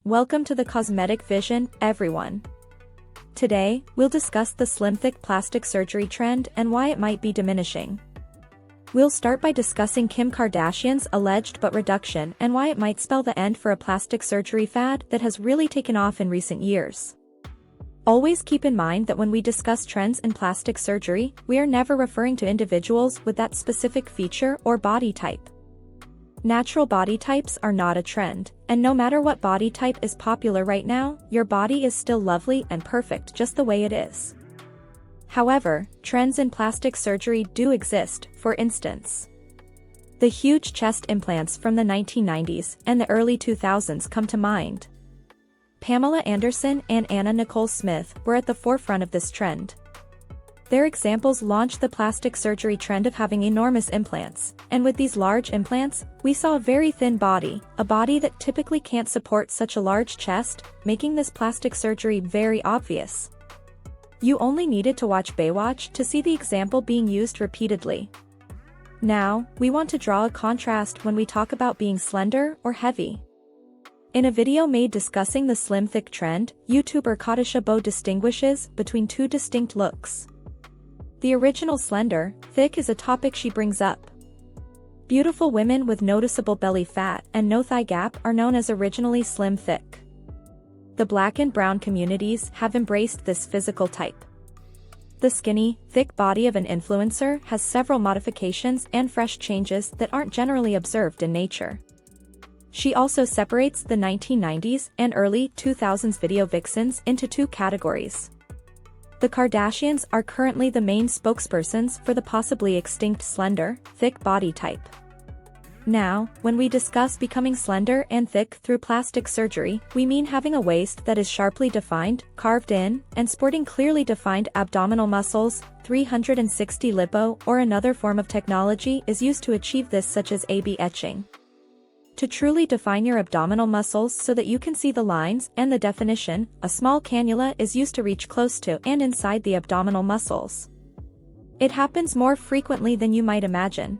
Welcome to the Cosmetic Vision, everyone. Today, we'll discuss the slim thick plastic surgery trend and why it might be diminishing. We'll start by discussing Kim Kardashian's alleged butt reduction and why it might spell the end for a plastic surgery fad that has really taken off in recent years. Always keep in mind that when we discuss trends in plastic surgery, we are never referring to individuals with that specific feature or body type. Natural body types are not a trend, and no matter what body type is popular right now, your body is still lovely and perfect just the way it is. However, trends in plastic surgery do exist. For instance, the huge chest implants from the 1990s and the early 2000s come to mind. Pamela Anderson and Anna Nicole Smith were at the forefront of this trend. Their examples launched the plastic surgery trend of having enormous implants, and with these large implants, we saw a very thin body, a body that typically can't support such a large chest, making this plastic surgery very obvious. You only needed to watch Baywatch to see the example being used repeatedly. Now, we want to draw a contrast when we talk about being slender or heavy. In a video made discussing the slim thick trend, YouTuber Katisha Bo distinguishes between two distinct looks. The original slender, thick is a topic she brings up. Beautiful women with noticeable belly fat and no thigh gap are known as originally slim thick. The black and brown communities have embraced this physical type. The skinny, thick body of an influencer has several modifications and fresh changes that aren't generally observed in nature. She also separates the 1990s and early 2000s video vixens into two categories. The Kardashians are currently the main spokespersons for the possibly extinct slender, thick body type. Now, when we discuss becoming slender and thick through plastic surgery, we mean having a waist that is sharply defined, carved in, and sporting clearly defined abdominal muscles. 360 lipo or another form of technology is used to achieve this, such as A/B etching. To truly define your abdominal muscles so that you can see the lines and the definition, a small cannula is used to reach close to and inside the abdominal muscles. It happens more frequently than you might imagine.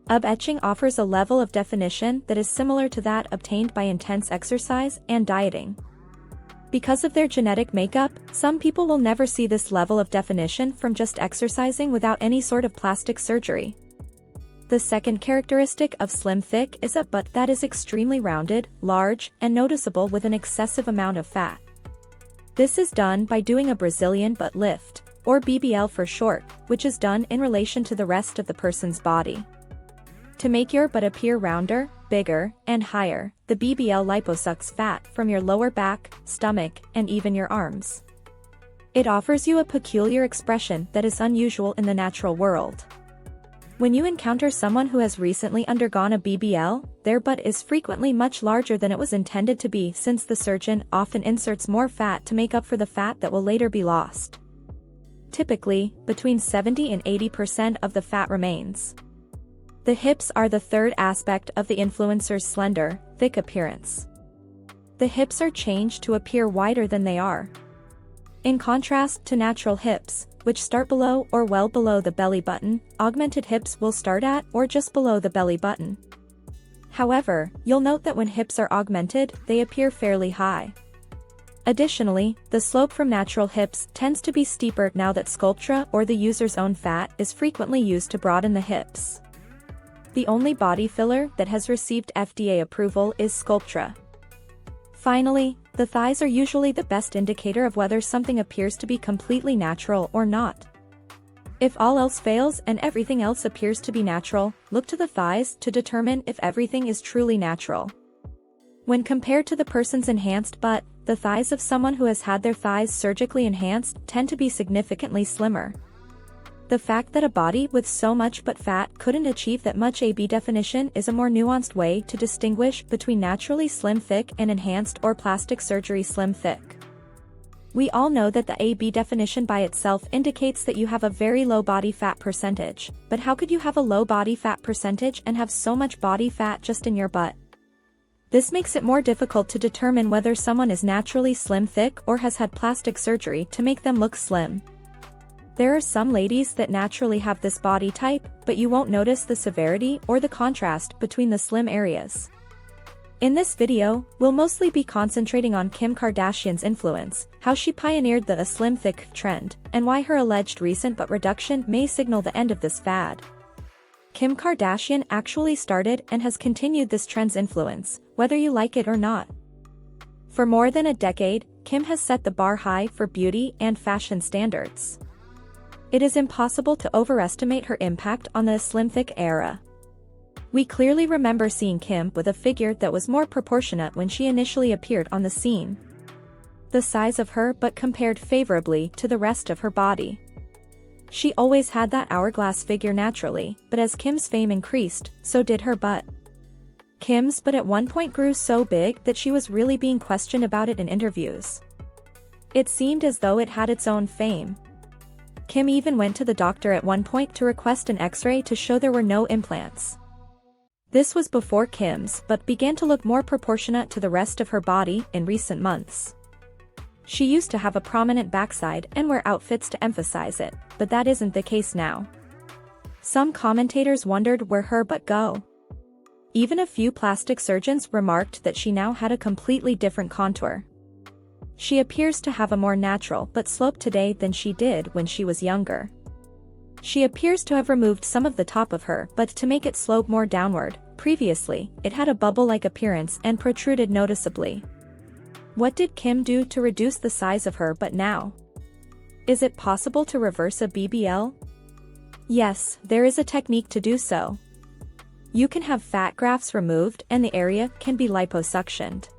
A/B etching offers a level of definition that is similar to that obtained by intense exercise and dieting. Because of their genetic makeup, some people will never see this level of definition from just exercising without any sort of plastic surgery. The second characteristic of slim thick is a butt that is extremely rounded, large, and noticeable with an excessive amount of fat. This is done by doing a Brazilian butt lift, or BBL for short, which is done in relation to the rest of the person's body. To make your butt appear rounder, bigger, and higher, the BBL liposucks fat from your lower back, stomach, and even your arms. It offers you a peculiar expression that is unusual in the natural world. When you encounter someone who has recently undergone a BBL, their butt is frequently much larger than it was intended to be, since the surgeon often inserts more fat to make up for the fat that will later be lost. Typically, between 70 and 80% of the fat remains. The hips are the third aspect of the influencer's slender, thick appearance. The hips are changed to appear wider than they are. In contrast to natural hips, which start below or well below the belly button, augmented hips will start at or just below the belly button. However, you'll note that when hips are augmented, they appear fairly high. Additionally, the slope from natural hips tends to be steeper now that Sculptra or the user's own fat is frequently used to broaden the hips. The only body filler that has received FDA approval is Sculptra. Finally, the thighs are usually the best indicator of whether something appears to be completely natural or not. If all else fails and everything else appears to be natural, look to the thighs to determine if everything is truly natural. When compared to the person's enhanced butt, the thighs of someone who has had their thighs surgically enhanced tend to be significantly slimmer. The fact that a body with so much butt fat couldn't achieve that much A/B definition is a more nuanced way to distinguish between naturally slim thick and enhanced or plastic surgery slim thick. We all know that the A/B definition by itself indicates that you have a very low body fat percentage, but how could you have a low body fat percentage and have so much body fat just in your butt? This makes it more difficult to determine whether someone is naturally slim thick or has had plastic surgery to make them look slim. There are some ladies that naturally have this body type, but you won't notice the severity or the contrast between the slim areas. In this video, we'll mostly be concentrating on Kim Kardashian's influence, how she pioneered the slim thick trend, and why her alleged recent butt reduction may signal the end of this fad. Kim Kardashian actually started and has continued this trend's influence, whether you like it or not. For more than a decade, Kim has set the bar high for beauty and fashion standards. It is impossible to overestimate her impact on the slim thick era. We clearly remember seeing Kim with a figure that was more proportionate when she initially appeared on the scene. The size of her butt compared favorably to the rest of her body. She always had that hourglass figure naturally, but as Kim's fame increased, so did her butt. Kim's butt at one point grew so big that she was really being questioned about it in interviews. It seemed as though it had its own fame. Kim even went to the doctor at one point to request an X-ray to show there were no implants. This was before Kim's butt began to look more proportionate to the rest of her body in recent months. She used to have a prominent backside and wear outfits to emphasize it, but that isn't the case now. Some commentators wondered where her butt go. Even a few plastic surgeons remarked that she now had a completely different contour. She appears to have a more natural but slope today than she did when she was younger. She appears to have removed some of the top of her butt to make it slope more downward. Previously, it had a bubble-like appearance and protruded noticeably. What did Kim do to reduce the size of her butt now? Is it possible to reverse a BBL? Yes, there is a technique to do so. You can have fat grafts removed and the area can be liposuctioned.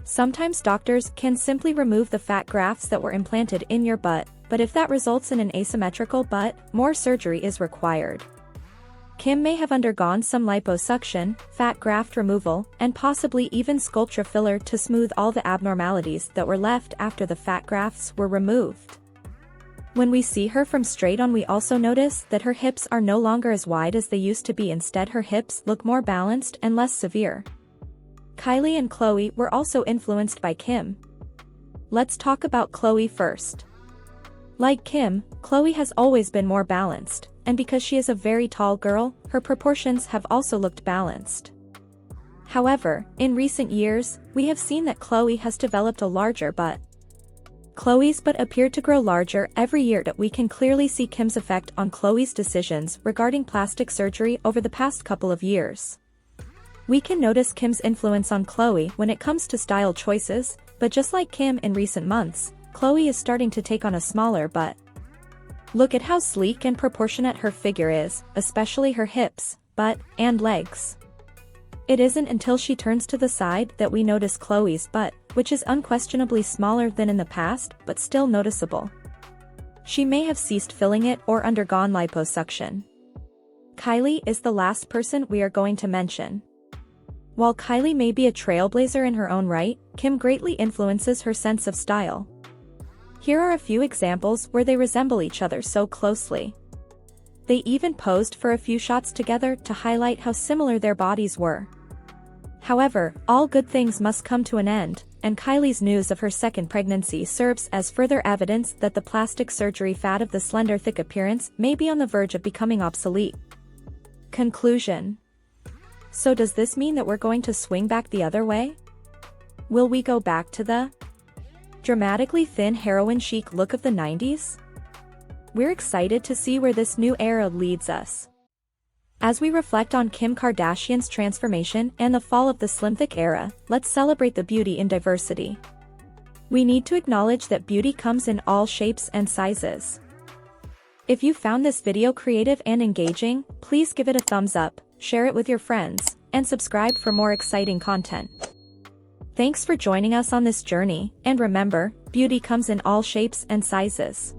Sometimes doctors can simply remove the fat grafts that were implanted in your butt, but if that results in an asymmetrical butt, more surgery is required. Kim may have undergone some liposuction, fat graft removal, and possibly even sculpture filler to smooth all the abnormalities that were left after the fat grafts were removed. When we see her from straight on, we also notice that her hips are no longer as wide as they used to be. Instead, her hips look more balanced and less severe. Kylie and Khloe were also influenced by Kim. Let's talk about Khloe first. Like Kim, Khloe has always been more balanced, and because she is a very tall girl, her proportions have also looked balanced. However, in recent years, we have seen that Khloe has developed a larger butt. Khloe's butt appeared to grow larger every year. That we can clearly see Kim's effect on Khloe's decisions regarding plastic surgery over the past couple of years. We can notice Kim's influence on Khloe when it comes to style choices, but just like Kim in recent months, Khloe is starting to take on a smaller butt. Look at how sleek and proportionate her figure is, especially her hips, butt, and legs. It isn't until she turns to the side that we notice Khloe's butt, which is unquestionably smaller than in the past, but still noticeable. She may have ceased filling it or undergone liposuction. Kylie is the last person we are going to mention. While Kylie may be a trailblazer in her own right, Kim greatly influences her sense of style. Here are a few examples where they resemble each other so closely. They even posed for a few shots together to highlight how similar their bodies were. However, all good things must come to an end, and Kylie's news of her second pregnancy serves as further evidence that the plastic surgery fad of the slender thick appearance may be on the verge of becoming obsolete. Conclusion. So does this mean that we're going to swing back the other way? Will we go back to the dramatically thin heroin chic look of the 90s? We're excited to see where this new era leads us. As we reflect on Kim Kardashian's transformation and the fall of the slim thick era, let's celebrate the beauty in diversity. We need to acknowledge that beauty comes in all shapes and sizes. If you found this video creative and engaging, please give it a thumbs up, share it with your friends, and subscribe for more exciting content. Thanks for joining us on this journey, and remember, beauty comes in all shapes and sizes.